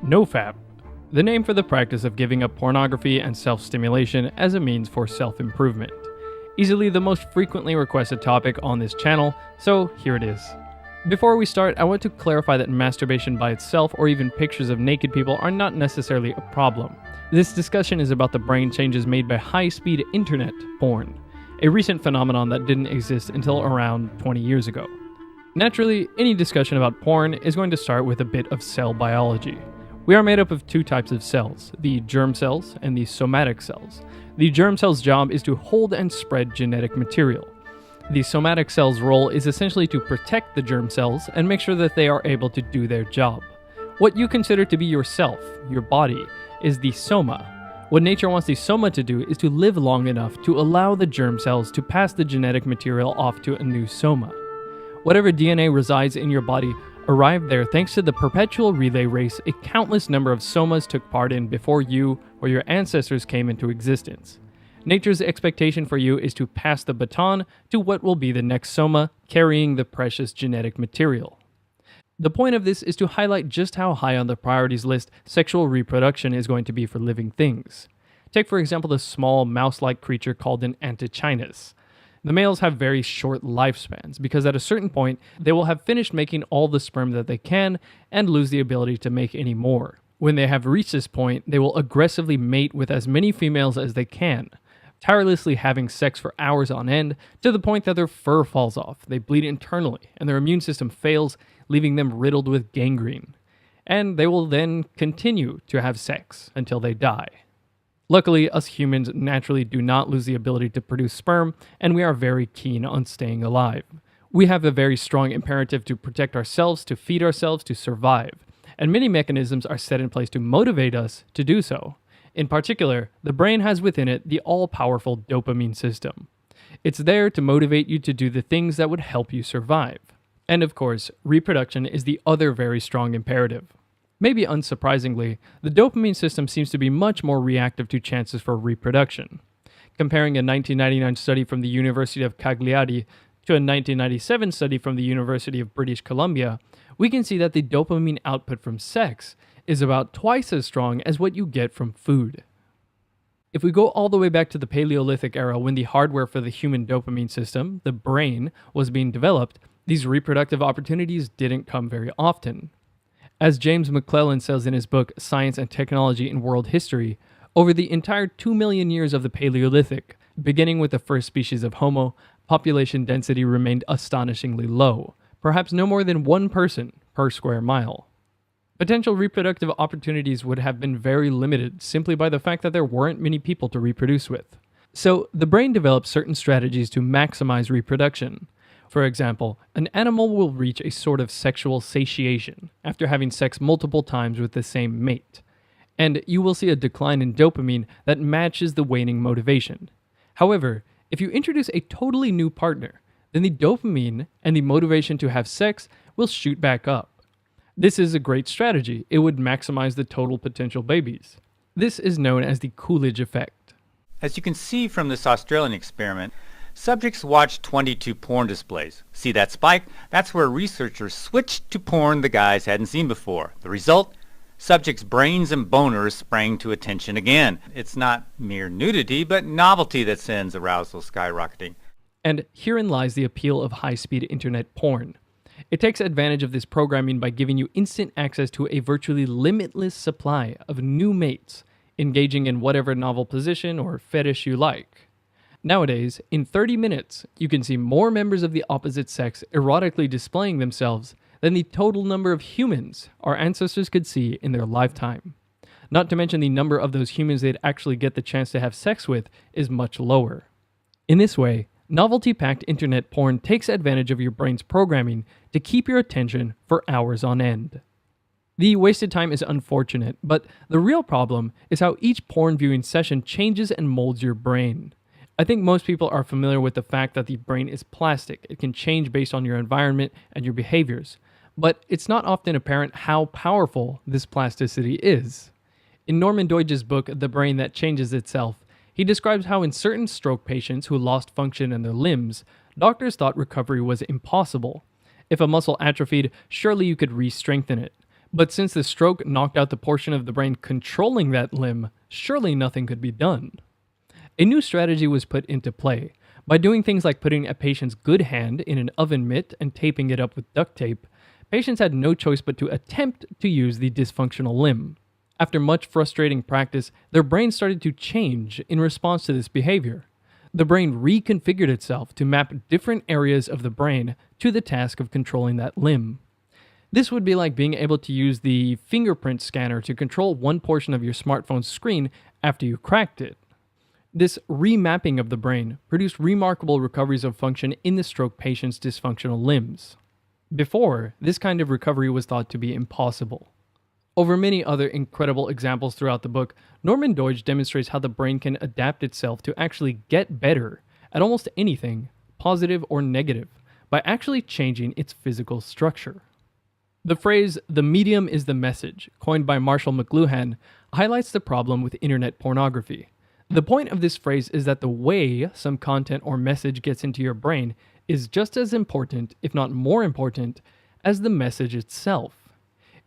NoFap, the name for the practice of giving up pornography and self-stimulation as a means for self-improvement. Easily the most frequently requested topic on this channel, so here it is. Before we start, I want to clarify that masturbation by itself or even pictures of naked people are not necessarily a problem. This discussion is about the brain changes made by high-speed internet porn, a recent phenomenon that didn't exist until around 20 years ago. Naturally, any discussion about porn is going to start with a bit of cell biology. We are made up of two types of cells, the germ cells and the somatic cells. The germ cell's job is to hold and spread genetic material. The somatic cell's role is essentially to protect the germ cells and make sure that they are able to do their job. What you consider to be yourself, your body, is the soma. What nature wants the soma to do is to live long enough to allow the germ cells to pass the genetic material off to a new soma. Whatever DNA resides in your body arrived there thanks to the perpetual relay race a countless number of somas took part in before you or your ancestors came into existence. Nature's expectation for you is to pass the baton to what will be the next soma carrying the precious genetic material. The point of this is to highlight just how high on the priorities list sexual reproduction is going to be for living things. Take for example the small mouse-like creature called an antechinus. The males have very short lifespans because at a certain point they will have finished making all the sperm that they can and lose the ability to make any more. When they have reached this point, they will aggressively mate with as many females as they can, tirelessly having sex for hours on end to the point that their fur falls off, they bleed internally, and their immune system fails, leaving them riddled with gangrene. And they will then continue to have sex until they die. Luckily, us humans naturally do not lose the ability to produce sperm, and we are very keen on staying alive. We have a very strong imperative to protect ourselves, to feed ourselves, to survive, and many mechanisms are set in place to motivate us to do so. In particular, the brain has within it the all-powerful dopamine system. It's there to motivate you to do the things that would help you survive. And of course, reproduction is the other very strong imperative. Maybe unsurprisingly, the dopamine system seems to be much more reactive to chances for reproduction. Comparing a 1999 study from the University of Cagliari to a 1997 study from the University of British Columbia, we can see that the dopamine output from sex is about twice as strong as what you get from food. If we go all the way back to the Paleolithic era when the hardware for the human dopamine system, the brain, was being developed, these reproductive opportunities didn't come very often. As James McClellan says in his book Science and Technology in World History, over the entire 2 million years of the Paleolithic, beginning with the first species of Homo, population density remained astonishingly low, perhaps no more than one person per square mile. Potential reproductive opportunities would have been very limited simply by the fact that there weren't many people to reproduce with. So the brain develops certain strategies to maximize reproduction. For example, an animal will reach a sort of sexual satiation after having sex multiple times with the same mate, and you will see a decline in dopamine that matches the waning motivation. However, if you introduce a totally new partner, then the dopamine and the motivation to have sex will shoot back up. This is a great strategy. It would maximize the total potential babies. This is known as the Coolidge effect. As you can see from this Australian experiment, subjects watched 22 porn displays. See that spike? That's where researchers switched to porn the guys hadn't seen before. The result? Subjects' brains and boners sprang to attention again. It's not mere nudity, but novelty that sends arousal skyrocketing. And herein lies the appeal of high-speed internet porn. It takes advantage of this programming by giving you instant access to a virtually limitless supply of new mates, engaging in whatever novel position or fetish you like. Nowadays, in 30 minutes, you can see more members of the opposite sex erotically displaying themselves than the total number of humans our ancestors could see in their lifetime. Not to mention the number of those humans they'd actually get the chance to have sex with is much lower. In this way, novelty-packed internet porn takes advantage of your brain's programming to keep your attention for hours on end. The wasted time is unfortunate, but the real problem is how each porn viewing session changes and molds your brain. I think most people are familiar with the fact that the brain is plastic. It can change based on your environment and your behaviors, but it's not often apparent how powerful this plasticity is. In Norman Doidge's book, The Brain That Changes Itself, he describes how in certain stroke patients who lost function in their limbs, doctors thought recovery was impossible. If a muscle atrophied, surely you could re-strengthen it. But since the stroke knocked out the portion of the brain controlling that limb, surely nothing could be done. A new strategy was put into play. By doing things like putting a patient's good hand in an oven mitt and taping it up with duct tape, patients had no choice but to attempt to use the dysfunctional limb. After much frustrating practice, their brain started to change in response to this behavior. The brain reconfigured itself to map different areas of the brain to the task of controlling that limb. This would be like being able to use the fingerprint scanner to control one portion of your smartphone's screen after you cracked it. This remapping of the brain produced remarkable recoveries of function in the stroke patient's dysfunctional limbs. Before, this kind of recovery was thought to be impossible. Over many other incredible examples throughout the book, Norman Doidge demonstrates how the brain can adapt itself to actually get better at almost anything, positive or negative, by actually changing its physical structure. The phrase, "the medium is the message," coined by Marshall McLuhan, highlights the problem with internet pornography. The point of this phrase is that the way some content or message gets into your brain is just as important, if not more important, as the message itself.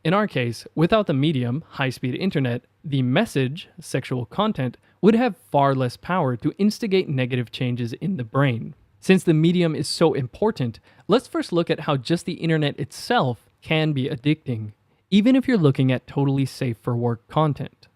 In our case, without the medium, high-speed internet, the message, sexual content, would have far less power to instigate negative changes in the brain. Since the medium is so important, let's first look at how just the internet itself can be addicting, even if you're looking at totally safe for work content.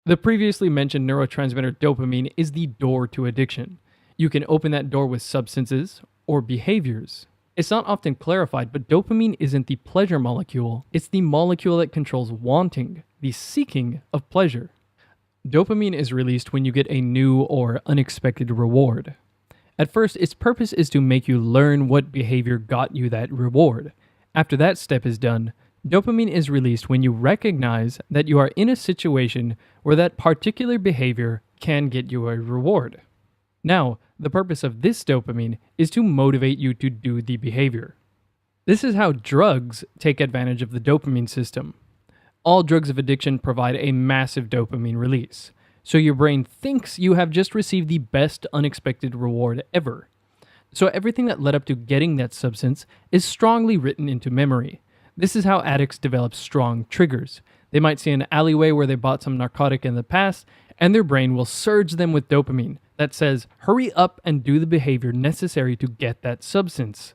The previously mentioned neurotransmitter dopamine is the door to addiction. You can open that door with substances or behaviors. It's not often clarified, but dopamine isn't the pleasure molecule. It's the molecule that controls wanting, the seeking of pleasure. Dopamine is released when you get a new or unexpected reward. At first, its purpose is to make you learn what behavior got you that reward. After that step is done, dopamine is released when you recognize that you are in a situation where that particular behavior can get you a reward. Now, the purpose of this dopamine is to motivate you to do the behavior. This is how drugs take advantage of the dopamine system. All drugs of addiction provide a massive dopamine release, so your brain thinks you have just received the best unexpected reward ever. So everything that led up to getting that substance is strongly written into memory. This is how addicts develop strong triggers. They might see an alleyway where they bought some narcotic in the past, and their brain will surge them with dopamine that says, hurry up and do the behavior necessary to get that substance.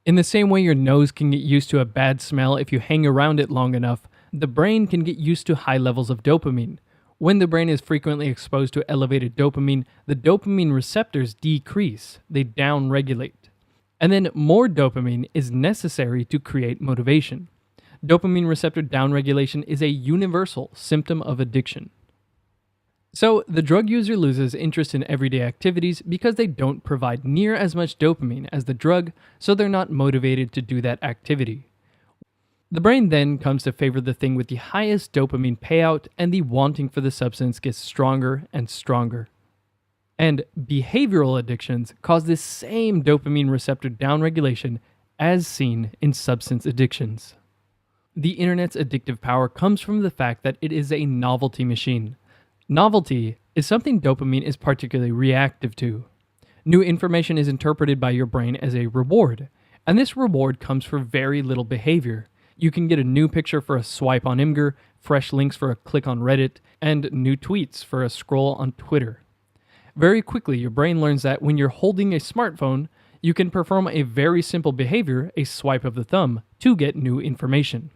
In the same way your nose can get used to a bad smell if you hang around it long enough, the brain can get used to high levels of dopamine. When the brain is frequently exposed to elevated dopamine, the dopamine receptors decrease, they downregulate. And then more dopamine is necessary to create motivation. Dopamine receptor downregulation is a universal symptom of addiction. So, the drug user loses interest in everyday activities because they don't provide near as much dopamine as the drug, so they're not motivated to do that activity. The brain then comes to favor the thing with the highest dopamine payout, and the wanting for the substance gets stronger and stronger. And behavioral addictions cause this same dopamine receptor downregulation as seen in substance addictions. The internet's addictive power comes from the fact that it is a novelty machine. Novelty is something dopamine is particularly reactive to. New information is interpreted by your brain as a reward, and this reward comes for very little behavior. You can get a new picture for a swipe on Imgur, fresh links for a click on Reddit, and new tweets for a scroll on Twitter. Very quickly, your brain learns that when you're holding a smartphone, you can perform a very simple behavior, a swipe of the thumb, to get new information.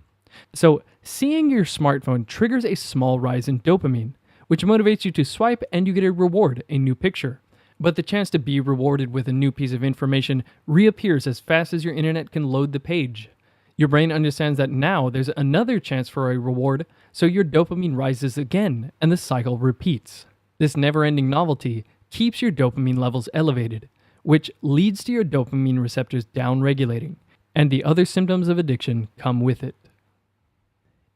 So, seeing your smartphone triggers a small rise in dopamine, which motivates you to swipe and you get a reward, a new picture. But the chance to be rewarded with a new piece of information reappears as fast as your internet can load the page. Your brain understands that now there's another chance for a reward, so your dopamine rises again, and the cycle repeats. This never-ending novelty keeps your dopamine levels elevated, which leads to your dopamine receptors downregulating, and the other symptoms of addiction come with it.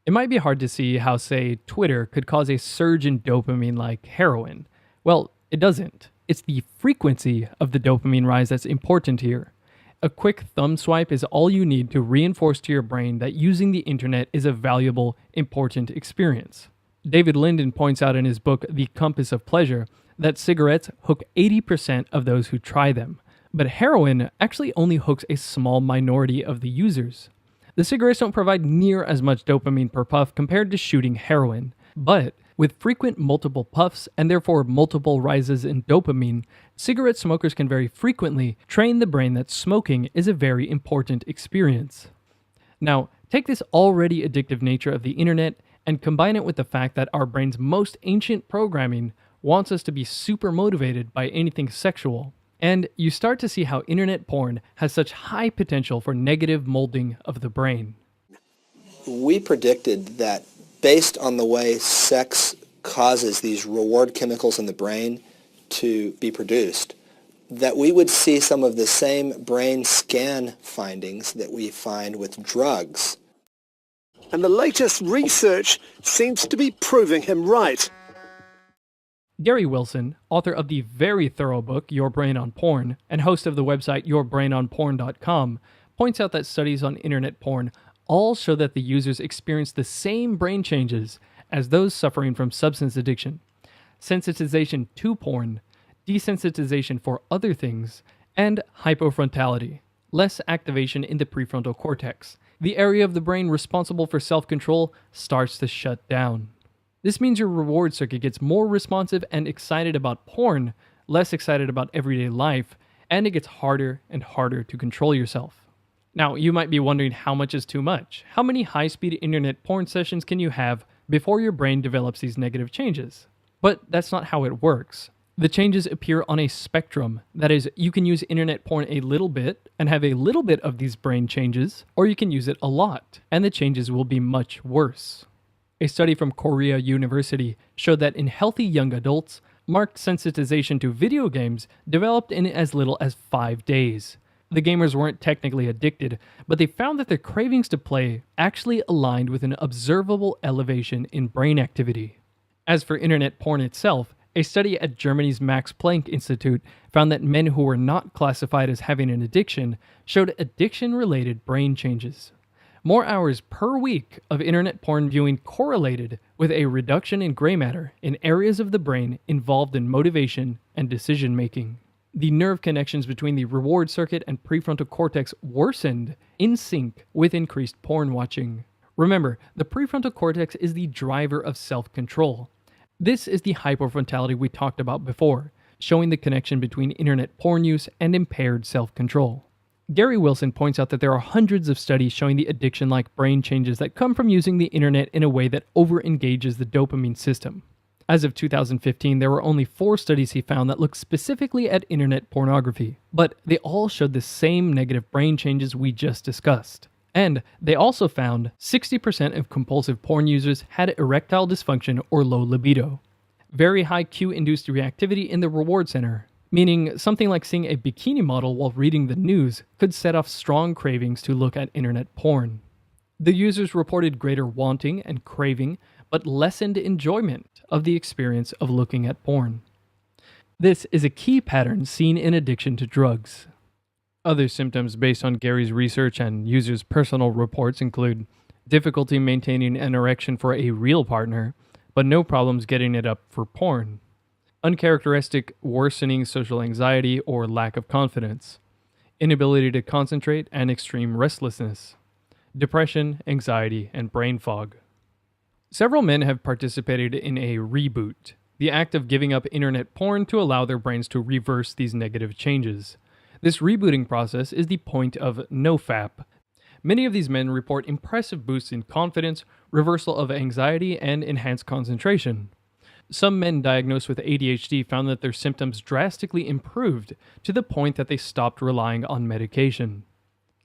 It might be hard to see how, say, Twitter could cause a surge in dopamine like heroin. Well, it doesn't. It's the frequency of the dopamine rise that's important here. A quick thumb swipe is all you need to reinforce to your brain that using the internet is a valuable, important experience. David Linden points out in his book, The Compass of Pleasure, that cigarettes hook 80% of those who try them, but heroin actually only hooks a small minority of the users. The cigarettes don't provide near as much dopamine per puff compared to shooting heroin, but with frequent multiple puffs and therefore multiple rises in dopamine, cigarette smokers can very frequently train the brain that smoking is a very important experience. Now, take this already addictive nature of the internet and combine it with the fact that our brain's most ancient programming wants us to be super motivated by anything sexual. And you start to see how internet porn has such high potential for negative molding of the brain. We predicted that based on the way sex causes these reward chemicals in the brain to be produced, that we would see some of the same brain scan findings that we find with drugs. And the latest research seems to be proving him right. Gary Wilson, author of the very thorough book Your Brain on Porn and host of the website yourbrainonporn.com, points out that studies on internet porn all show that the users experience the same brain changes as those suffering from substance addiction: sensitization to porn, desensitization for other things, and hypofrontality, less activation in the prefrontal cortex. The area of the brain responsible for self-control starts to shut down. This means your reward circuit gets more responsive and excited about porn, less excited about everyday life, and it gets harder and harder to control yourself. Now, you might be wondering how much is too much. How many high-speed internet porn sessions can you have before your brain develops these negative changes? But that's not how it works. The changes appear on a spectrum. That is, you can use internet porn a little bit and have a little bit of these brain changes, or you can use it a lot, and the changes will be much worse. A study from Korea University showed that in healthy young adults, marked sensitization to video games developed in as little as 5 days. The gamers weren't technically addicted, but they found that their cravings to play actually aligned with an observable elevation in brain activity. As for internet porn itself, a study at Germany's Max Planck Institute found that men who were not classified as having an addiction showed addiction-related brain changes. More hours per week of internet porn viewing correlated with a reduction in gray matter in areas of the brain involved in motivation and decision-making. The nerve connections between the reward circuit and prefrontal cortex worsened in sync with increased porn watching. Remember, the prefrontal cortex is the driver of self-control. This is the hypofrontality we talked about before, showing the connection between internet porn use and impaired self-control. Gary Wilson points out that there are hundreds of studies showing the addiction-like brain changes that come from using the internet in a way that over-engages the dopamine system. As of 2015, there were only 4 studies he found that looked specifically at internet pornography, but they all showed the same negative brain changes we just discussed. And they also found 60% of compulsive porn users had erectile dysfunction or low libido. Very high cue-induced reactivity in the reward center, meaning something like seeing a bikini model while reading the news could set off strong cravings to look at internet porn. The users reported greater wanting and craving, but lessened enjoyment of the experience of looking at porn. This is a key pattern seen in addiction to drugs. Other symptoms based on Gary's research and users' personal reports include difficulty maintaining an erection for a real partner, but no problems getting it up for porn. Uncharacteristic worsening social anxiety or lack of confidence, inability to concentrate and extreme restlessness, depression, anxiety, and brain fog. Several men have participated in a reboot, the act of giving up internet porn to allow their brains to reverse these negative changes. This rebooting process is the point of NoFap. Many of these men report impressive boosts in confidence, reversal of anxiety, and enhanced concentration. Some men diagnosed with ADHD found that their symptoms drastically improved to the point that they stopped relying on medication.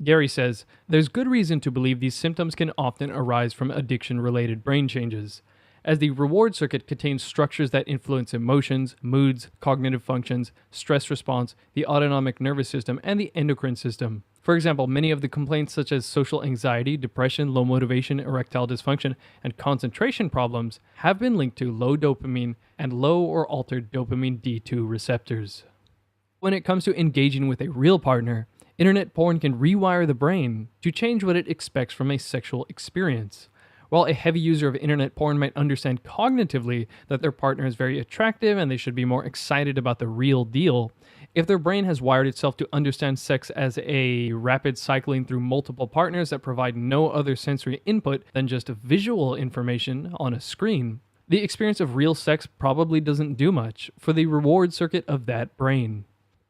Gary says, there's good reason to believe these symptoms can often arise from addiction-related brain changes, as the reward circuit contains structures that influence emotions, moods, cognitive functions, stress response, the autonomic nervous system, and the endocrine system. For example, many of the complaints such as social anxiety, depression, low motivation, erectile dysfunction, and concentration problems have been linked to low dopamine and low or altered dopamine D2 receptors. When it comes to engaging with a real partner, internet porn can rewire the brain to change what it expects from a sexual experience. While a heavy user of internet porn might understand cognitively that their partner is very attractive and they should be more excited about the real deal, If their brain has wired itself to understand sex as a rapid cycling through multiple partners that provide no other sensory input than just visual information on a screen, the experience of real sex probably doesn't do much for the reward circuit of that brain.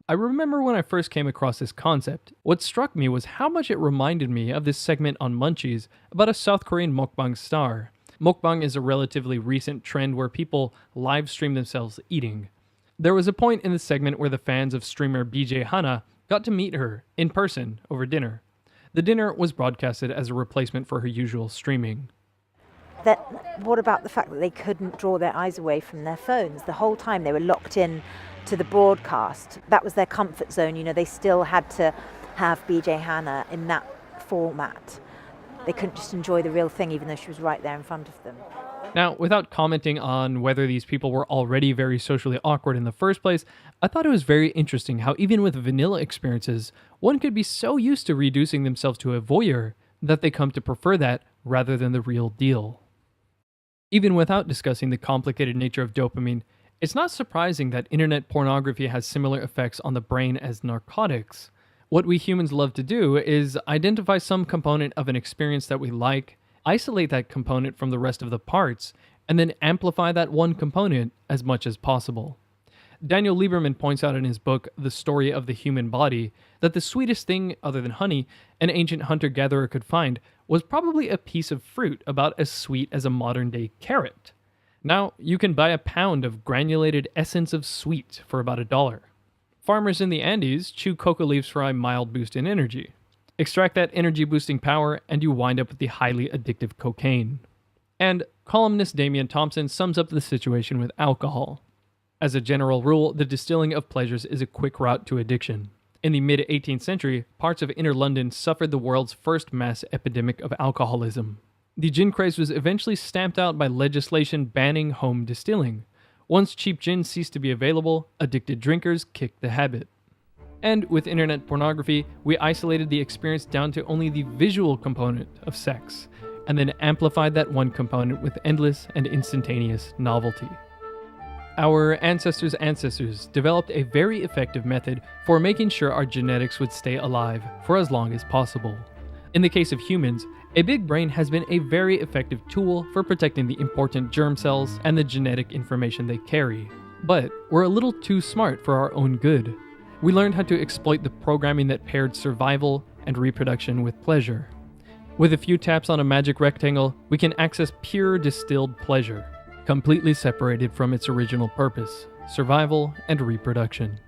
I remember when I first came across this concept, what struck me was how much it reminded me of this segment on Munchies about a South Korean mukbang star. Mukbang is a relatively recent trend where people live stream themselves eating. There was a point in the segment where the fans of streamer BJ Hana got to meet her in person over dinner. The dinner was broadcasted as a replacement for her usual streaming. What about the fact that they couldn't draw their eyes away from their phones? The whole time they were locked in to the broadcast. That was their comfort zone. You know, they still had to have BJ Hannah in that format. They couldn't just enjoy the real thing even though she was right there in front of them. Now, without commenting on whether these people were already very socially awkward in the first place, I thought it was very interesting how even with vanilla experiences, one could be so used to reducing themselves to a voyeur that they come to prefer that rather than the real deal. Even without discussing the complicated nature of dopamine, it's not surprising that internet pornography has similar effects on the brain as narcotics. What we humans love to do is identify some component of an experience that we like, isolate that component from the rest of the parts, and then amplify that one component as much as possible. Daniel Lieberman points out in his book, The Story of the Human Body, that the sweetest thing, other than honey, an ancient hunter-gatherer could find was probably a piece of fruit about as sweet as a modern-day carrot. Now, you can buy a pound of granulated essence of sweet for about $1. Farmers in the Andes chew coca leaves for a mild boost in energy. Extract that energy-boosting power, and you wind up with the highly addictive cocaine. And columnist Damian Thompson sums up the situation with alcohol. As a general rule, the distilling of pleasures is a quick route to addiction. In the mid-18th century, parts of inner London suffered the world's first mass epidemic of alcoholism. The gin craze was eventually stamped out by legislation banning home distilling. Once cheap gin ceased to be available, addicted drinkers kicked the habit. And with internet pornography, we isolated the experience down to only the visual component of sex, and then amplified that one component with endless and instantaneous novelty. Our ancestors' developed a very effective method for making sure our genetics would stay alive for as long as possible. In the case of humans, a big brain has been a very effective tool for protecting the important germ cells and the genetic information they carry. But we're a little too smart for our own good. We learned how to exploit the programming that paired survival and reproduction with pleasure. With a few taps on a magic rectangle, we can access pure distilled pleasure, completely separated from its original purpose, survival and reproduction.